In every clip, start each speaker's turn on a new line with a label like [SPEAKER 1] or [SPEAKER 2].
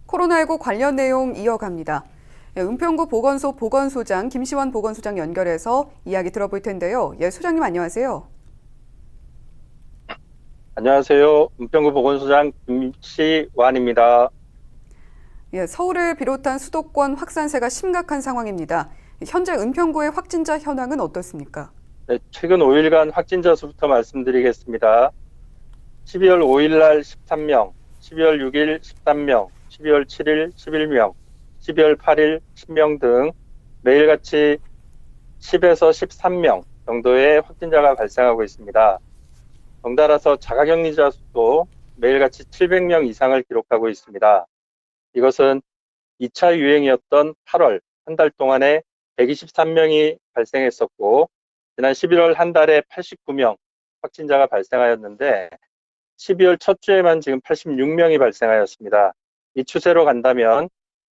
[SPEAKER 1] 코로나19 관련 내용 이어갑니다. 은평구 보건소 보건소장 김시원 보건소장 연결해서 이야기 들어볼 텐데요. 소장님 안녕하세요.
[SPEAKER 2] 안녕하세요. 은평구 보건소장 김시완입니다.
[SPEAKER 1] 서울을 비롯한 수도권 확산세가 심각한 상황입니다. 현재 은평구의 확진자 현황은 어떻습니까?
[SPEAKER 2] 네, 최근 5일간 확진자 수부터 말씀드리겠습니다. 12월 5일 날 13명, 12월 6일 13명, 12월 7일 11명, 12월 8일 10명 등 매일같이 10에서 13명 정도의 확진자가 발생하고 있습니다. 덩달아서 자가격리자 수도 매일같이 700명 이상을 기록하고 있습니다. 이것은 2차 유행이었던 8월 한 달 동안에 123명이 발생했었고, 지난 11월 한 달에 89명 확진자가 발생하였는데 12월 첫 주에만 지금 86명이 발생하였습니다. 이 추세로 간다면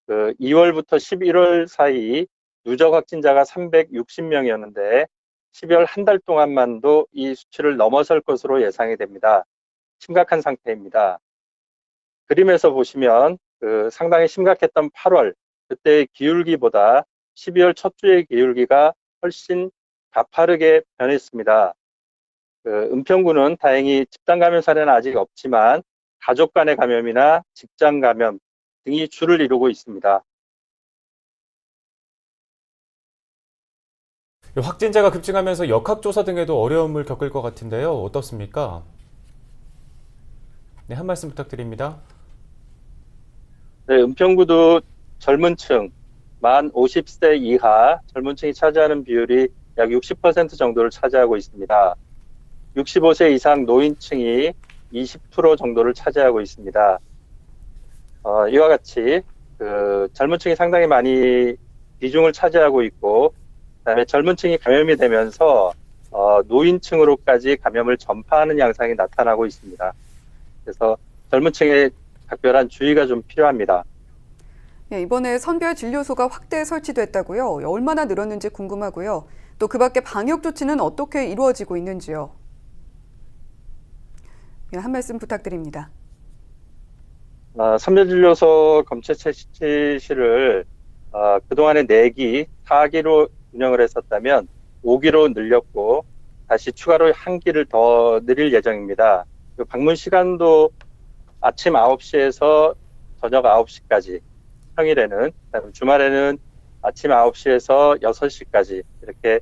[SPEAKER 2] 2월부터 11월 사이 누적 확진자가 360명이었는데 12월 한 달 동안만도 이 수치를 넘어설 것으로 예상이 됩니다. 심각한 상태입니다. 그림에서 보시면 상당히 심각했던 8월 그때의 기울기보다 12월 첫 주의 기울기가 훨씬 가파르게 변했습니다. 은평구는 다행히 집단 감염 사례는 아직 없지만 가족 간의 감염이나 직장 감염 등이 주를 이루고 있습니다.
[SPEAKER 3] 확진자가 급증하면서 역학조사 등에도 어려움을 겪을 것 같은데요. 어떻습니까? 네, 한 말씀 부탁드립니다.
[SPEAKER 2] 네, 은평구도 젊은 층, 만 50세 이하 젊은 층이 차지하는 비율이 약 60% 정도를 차지하고 있습니다. 65세 이상 노인층이 20% 정도를 차지하고 있습니다. 이와 같이 젊은 층이 상당히 많이 비중을 차지하고 있고, 그다음에 젊은 층이 감염이 되면서 노인층으로까지 감염을 전파하는 양상이 나타나고 있습니다. 그래서 젊은 층에 각별한 주의가 좀 필요합니다.
[SPEAKER 1] 이번에 선별 진료소가 확대 설치됐다고요? 얼마나 늘었는지 궁금하고요. 또 그 밖에 방역 조치는 어떻게 이루어지고 있는지요? 한 말씀 부탁드립니다.
[SPEAKER 2] 선별진료소 검체체시를 그동안에 4기, 4기로 운영을 했었다면 5기로 늘렸고 다시 추가로 1기를 더 늘릴 예정입니다. 방문 시간도 아침 9시에서 저녁 9시까지, 평일에는, 주말에는 아침 9시에서 6시까지 이렇게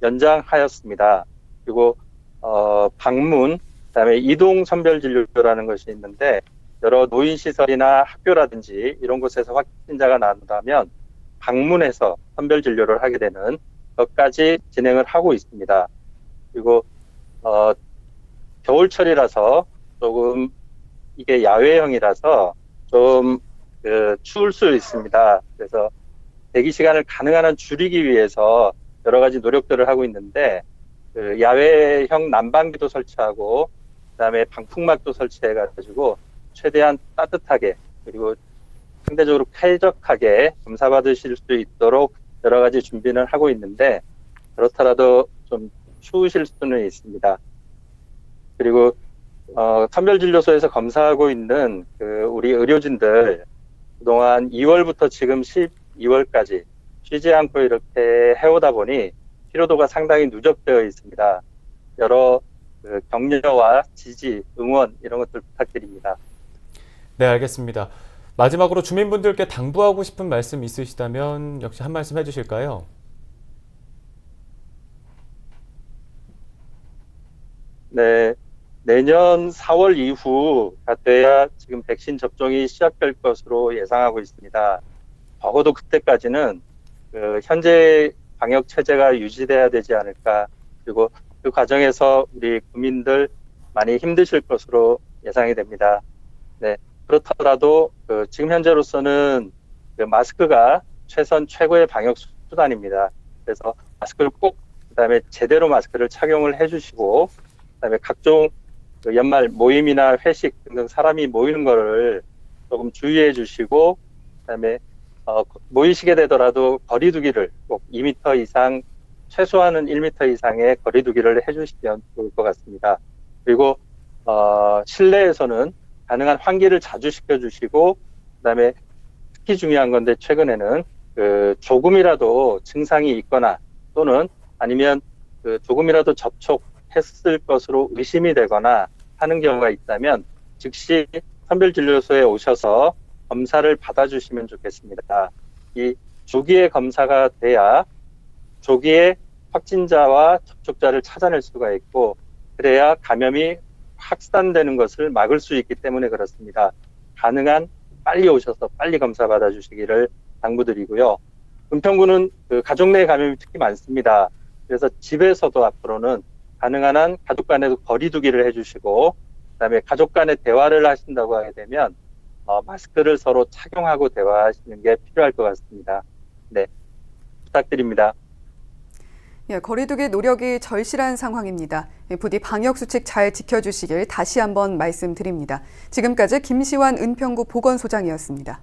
[SPEAKER 2] 연장하였습니다. 그리고 방문, 그다음에 이동 선별 진료라는 것이 있는데 여러 노인시설이나 학교라든지 이런 곳에서 확진자가 나온다면 방문해서 선별 진료를 하게 되는 것까지 진행을 하고 있습니다. 그리고 겨울철이라서 조금 이게 야외형이라서 좀 추울 수 있습니다. 그래서 대기 시간을 가능한 한 줄이기 위해서 여러 가지 노력들을 하고 있는데 야외형 난방기도 설치하고 그다음에 방풍막도 설치해가지고 최대한 따뜻하게 그리고 상대적으로 쾌적하게 검사받으실 수 있도록 여러 가지 준비는 하고 있는데 그렇더라도 좀 추우실 수는 있습니다. 그리고 선별진료소에서 검사하고 있는 우리 의료진들 그동안 2월부터 지금 12월까지 쉬지 않고 이렇게 해오다 보니 피로도가 상당히 누적되어 있습니다. 여러 격려와 지지, 응원 이런 것들 부탁드립니다.
[SPEAKER 3] 네, 알겠습니다. 마지막으로 주민분들께 당부하고 싶은 말씀 있으시다면 역시 한 말씀 해주실까요?
[SPEAKER 2] 네, 내년 4월 이후가 돼야 지금 백신 접종이 시작될 것으로 예상하고 있습니다. 적어도 그때까지는 현재 방역 체제가 유지돼야 되지 않을까. 그리고 그 과정에서 우리 국민들 많이 힘드실 것으로 예상이 됩니다. 네, 그렇더라도 지금 현재로서는 마스크가 최고의 방역 수단입니다. 그래서 마스크를 꼭 그다음에 제대로 마스크를 착용을 해주시고 그다음에 각종 연말 모임이나 회식 등등 사람이 모이는 거를 조금 주의해 주시고 그다음에 모이시게 되더라도 거리 두기를 꼭 2m 이상 최소한은 1m 이상의 거리 두기를 해주시면 좋을 것 같습니다. 그리고 실내에서는 가능한 환기를 자주 시켜주시고 그다음에 특히 중요한 건데 최근에는 조금이라도 증상이 있거나 또는 아니면 조금이라도 접촉했을 것으로 의심이 되거나 하는 경우가 있다면 즉시 선별진료소에 오셔서 검사를 받아주시면 좋겠습니다. 이 조기에 검사가 돼야 조기에 확진자와 접촉자를 찾아낼 수가 있고 그래야 감염이 확산되는 것을 막을 수 있기 때문에 그렇습니다. 가능한 빨리 오셔서 빨리 검사 받아주시기를 당부드리고요. 은평구는 가족 내 감염이 특히 많습니다. 그래서 집에서도 앞으로는 가능한 한 가족 간에도 거리 두기를 해주시고 그다음에 가족 간에 대화를 하신다고 하게 되면 마스크를 서로 착용하고 대화하시는 게 필요할 것 같습니다. 네, 부탁드립니다.
[SPEAKER 1] 예, 거리두기 노력이 절실한 상황입니다. 부디 방역수칙 잘 지켜주시길 다시 한번 말씀드립니다. 지금까지 김시환 은평구 보건소장이었습니다.